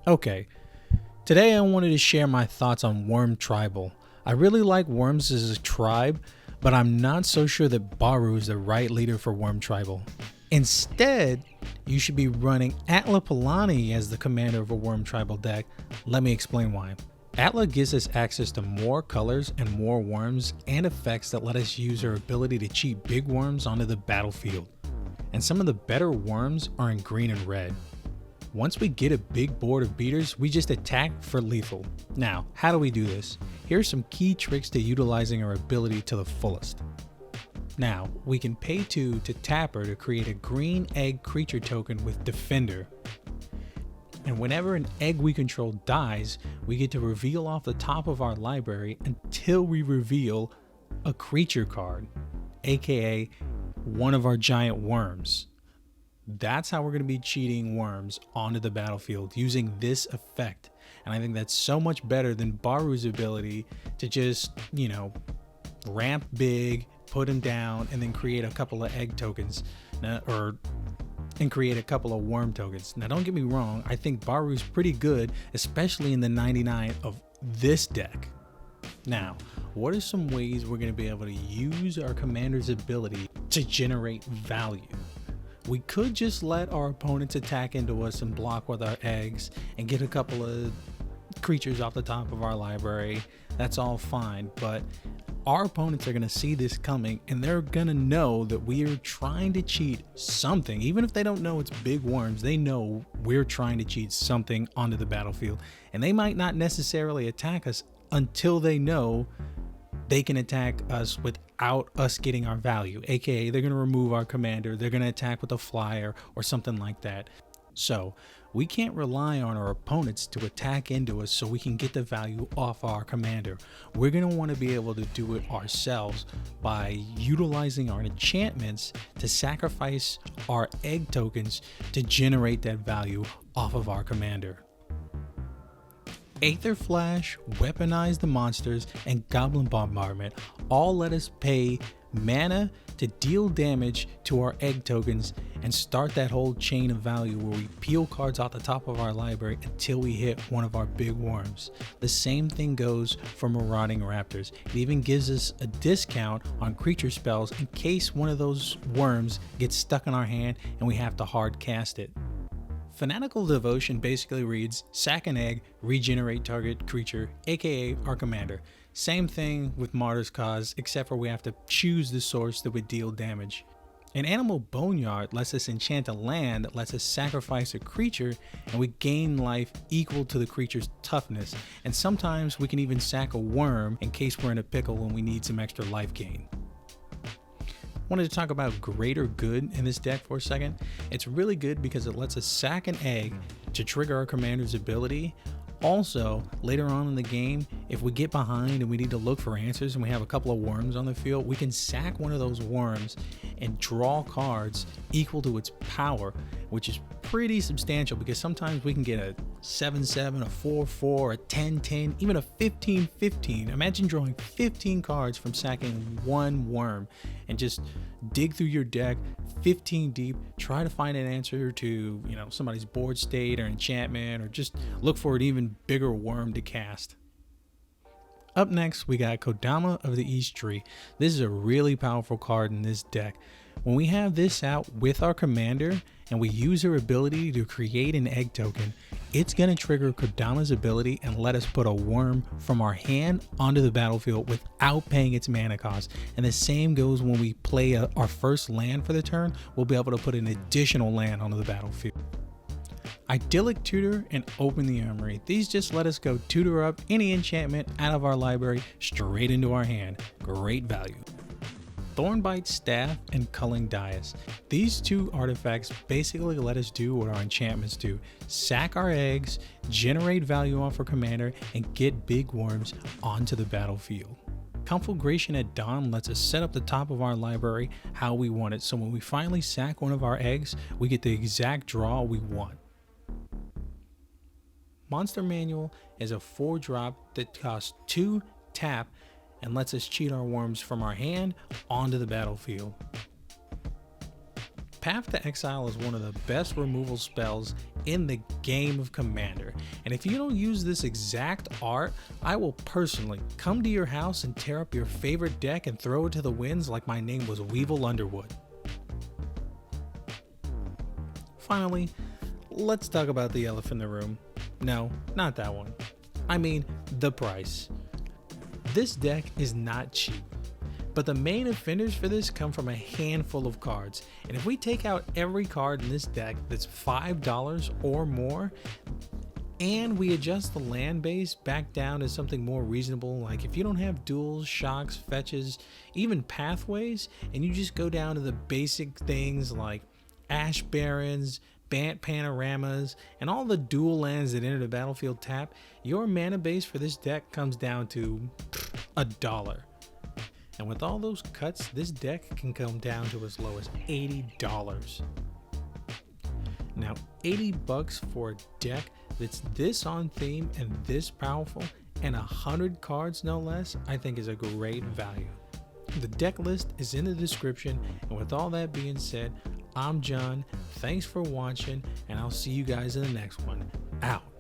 Okay, today I wanted to share my thoughts on Wurm Tribal. I really like worms as a tribe, but I'm not so sure that Baru is the right leader for Wurm Tribal. Instead, you should be running Atla Palani as the commander of a Wurm Tribal deck. Let me explain why. Atla gives us access to more colors and more worms and effects that let us use our ability to cheat big worms onto the battlefield. And some of the better worms are in green and red. Once we get a big board of beaters, we just attack for lethal. Now, how do we do this? Here are some key tricks to utilizing our ability to the fullest. Now, we can pay 2 to tap her to create a green egg creature token with Defender. And whenever an egg we control dies, we get to reveal off the top of our library until we reveal a creature card, aka one of our giant worms. That's how we're going to be cheating worms onto the battlefield using this effect. And I think that's so much better than Baru's ability to just, ramp big, put him down, and then create a couple of egg tokens and create a couple of worm tokens. Now, don't get me wrong, I think Baru's pretty good, especially in the 99 of this deck. Now, what are some ways we're going to be able to use our commander's ability to generate value? We could just let our opponents attack into us and block with our eggs and get a couple of creatures off the top of our library. That's all fine, but our opponents are going to see this coming and they're going to know that we are trying to cheat something. Even if they don't know it's big worms, they know we're trying to cheat something onto the battlefield. And they might not necessarily attack us until they know they can attack us without us getting our value, aka they're going to remove our commander, they're going to attack with a flyer or something like that. So we can't rely on our opponents to attack into us so we can get the value off our commander. We're going to want to be able to do it ourselves by utilizing our enchantments to sacrifice our egg tokens to generate that value off of our commander. Aether Flash, Weaponize the Monsters, and Goblin Bombardment all let us pay mana to deal damage to our egg tokens and start that whole chain of value where we peel cards off the top of our library until we hit one of our big worms. The same thing goes for Marauding Raptors. It even gives us a discount on creature spells in case one of those worms gets stuck in our hand and we have to hard cast it. Fanatical Devotion basically reads, sack an egg, regenerate target creature, aka our commander. Same thing with Martyr's Cause, except for we have to choose the source that would deal damage. An Animal Boneyard lets us enchant a land that lets us sacrifice a creature and we gain life equal to the creature's toughness. And sometimes we can even sack a worm in case we're in a pickle and we need some extra life gain. Wanted to talk about Greater Good in this deck for a second. It's really good because it lets us sack an egg to trigger our commander's ability. Also, later on in the game, if we get behind and we need to look for answers and we have a couple of worms on the field, we can sack one of those worms and draw cards equal to its power, which is pretty substantial because sometimes we can get a 7-7, a 4-4, a 10-10, even a 15-15. Imagine drawing 15 cards from sacking one worm and just dig through your deck 15 deep, try to find an answer to, somebody's board state or enchantment, or just look for an even bigger worm to cast. Up next, we got Kodama of the East Tree. This is a really powerful card in this deck. When we have this out with our commander and we use her ability to create an egg token, it's going to trigger Kodama's ability and let us put a worm from our hand onto the battlefield without paying its mana cost. And the same goes when we play our first land for the turn, we'll be able to put an additional land onto the battlefield. Idyllic Tutor and Open the Armory. These just let us go tutor up any enchantment out of our library straight into our hand. Great value. Thornbite Staff and Culling Dais. These two artifacts basically let us do what our enchantments do. Sack our eggs, generate value off our commander, and get big worms onto the battlefield. Conflagration at Dawn lets us set up the top of our library how we want it, so when we finally sack one of our eggs, we get the exact draw we want. Monster Manual is a 4-drop that costs 2 tap and lets us cheat our worms from our hand onto the battlefield. Path to Exile is one of the best removal spells in the game of Commander, and if you don't use this exact art, I will personally come to your house and tear up your favorite deck and throw it to the winds like my name was Weevil Underwood. Finally, let's talk about the elephant in the room. No, not that one. I mean, the price. This deck is not cheap, but the main offenders for this come from a handful of cards, and if we take out every card in this deck that's $5 or more, and we adjust the land base back down to something more reasonable, like if you don't have duels, shocks, fetches, even pathways, and you just go down to the basic things like Ash Barrens, Bant Panoramas, and all the dual lands that enter the battlefield tap, your mana base for this deck comes down to $1. And with all those cuts, this deck can come down to as low as $80. Now, $80 for a deck that's this on theme and this powerful, and 100 cards no less, I think is a great value. The deck list is in the description, and with all that being said, I'm John, thanks for watching, and I'll see you guys in the next one. Out.